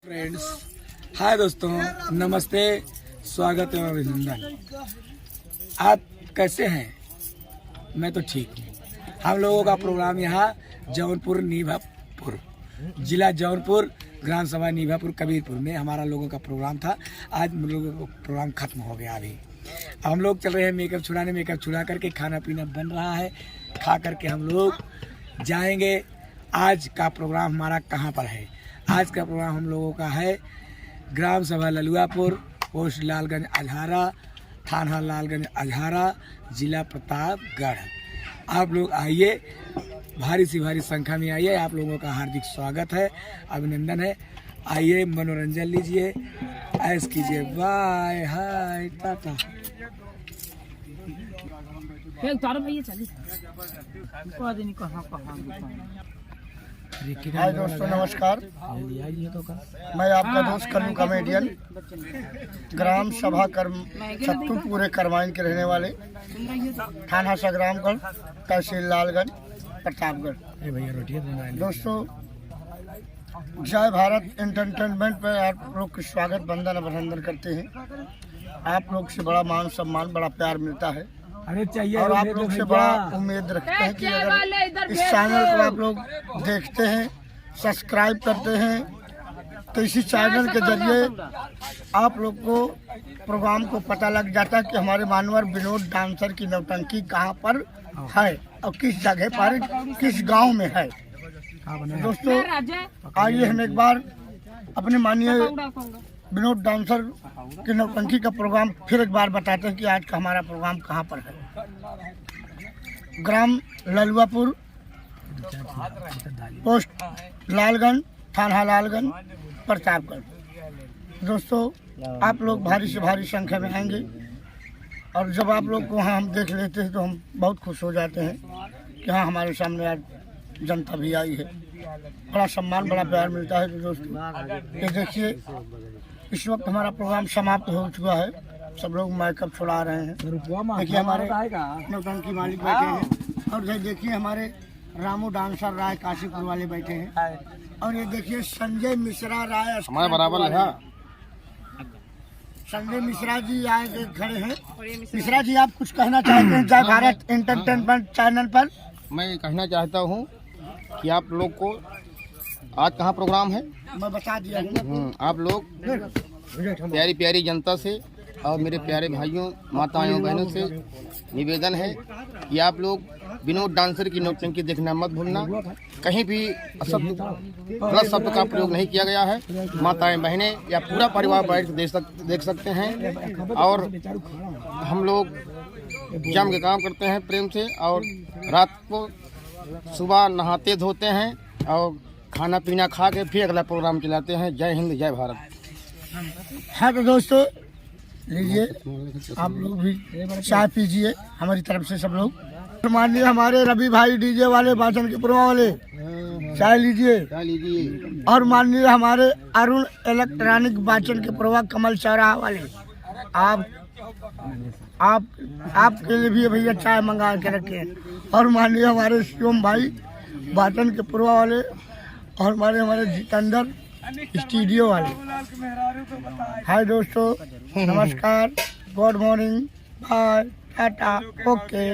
Friends, हाय दोस्तों, नमस्ते, स्वागत है और अभिनंदन। आप कैसे हैं? मैं तो ठीक हूँ। हम लोगों का प्रोग्राम यहाँ जौनपुर नीभापुर, जिला जौनपुर, ग्राम सभा नीभापुर कबीरपुर में हमारा लोगों का प्रोग्राम था। आज हम लोगों का प्रोग्राम खत्म हो गया। अभी हम लोग चल रहे हैं मेकअप छुड़ाने। मेकअप छुड़ा करके खाना पीना बन रहा है, खा करके हम लोग जाएंगे। आज का प्रोग्राम हमारा कहाँ पर है? आज का प्रोग्राम हम लोगों का है ग्राम सभा ललुआपुर, पोस्ट लालगंज अजहारा, थाना लालगंज अजहारा, जिला प्रतापगढ़। आप लोग आइए, भारी सी भारी संख्या में आइए। आप लोगों का हार्दिक स्वागत है, अभिनंदन है। आइए, मनोरंजन लीजिए, ऐश कीजिए। बाय, हाय, टाटा। हाय दोस्तों, नमस्कार। मैं आपका दोस्त कल्लू कॉमेडियन, ग्राम सभा छत्तूपुर करवाइन के रहने वाले, थाना संग्रामगढ़, तहसील लालगंज, प्रतापगढ़। दोस्तों, जय भारत एंटरटेनमेंट पे आप लोग के स्वागत, वंदन अभिनंदन करते हैं। आप लोग से बड़ा मान सम्मान, बड़ा प्यार मिलता है और आप लोग से बड़ा उम्मीद रखते हैं कि अगर इस चैनल को आप लोग देखते हैं, सब्सक्राइब करते हैं, तो इसी चैनल के जरिए आप लोग को प्रोग्राम को पता लग जाता है कि हमारे मानवर विनोद डांसर की नौटंकी कहाँ पर है और किस जगह पर, किस गांव में है। दोस्तों, आइए हम एक बार अपने माननीय विनोद डांसर की नौटंकी का प्रोग्राम फिर एक बार बताते हैं कि आज का हमारा प्रोग्राम कहाँ पर है। ग्राम ललुआपुर, पोस्ट लालगंज, थाना लालगंज, प्रतापगढ़। दोस्तों, आप लोग भारी से भारी संख्या में आएंगे और जब आप लोग को वहाँ हम देख लेते हैं तो हम बहुत खुश हो जाते हैं कि हाँ, हमारे सामने आज जनता भी आई है। बड़ा सम्मान, बड़ा प्यार मिलता है। तो दोस्तों, ये देखिए, इस वक्त हमारा प्रोग्राम समाप्त हो चुका है। सब लोग मेकअप छुड़ा रहे हैं। देखिए, हमारे नौटंकी मालिक बैठे हैं और ये देखिए हमारे रामू डांसर राय काशीपुर वाले बैठे हैं और ये देखिए संजय मिश्रा राय हमारे बराबर है। संजय मिश्रा जी आए खड़े हैं। मिश्रा जी, आप कुछ कहना चाहते हैं जय भारत एंटरटेनमेंट चैनल पर? मैं कहना चाहता हूँ कि आप लोग को आज कहाँ प्रोग्राम है मैं बता दिया हूँ। आप लोग प्यारी प्यारी जनता से और मेरे प्यारे भाइयों, माताओं, बहनों से निवेदन है कि आप लोग विनोद डांसर की नौटंकी देखना मत भूलना। कहीं भी गलत शब्द का प्रयोग नहीं किया गया है। माताएं, बहनें या पूरा परिवार बैठ देख सकते हैं। और हम लोग जम के काम करते हैं प्रेम से और रात को सुबह नहाते धोते हैं और खाना पीना खा के फिर अगला प्रोग्राम चलाते हैं। जय हिंद, जय भारत। हाँ, तो दोस्तों लीजिए, आप लोग भी चाय पीजिए हमारी तरफ से सब लोग। माननीय हमारे रवि भाई डीजे वाले, बाचन के पुरवा वाले, चाय लीजिए। और माननीय हमारे अरुण इलेक्ट्रॉनिक बाचन के पुरवा कमल चौराहा वाले, आपके लिए भी भैया चाय मंगा के रखे। और माननीय हमारे शिवम भाई बाटन के पुरवा वाले और हमारे जितेंद्र स्टूडियो वाले। हाय दोस्तों, नमस्कार, good morning, bye, tata, okay.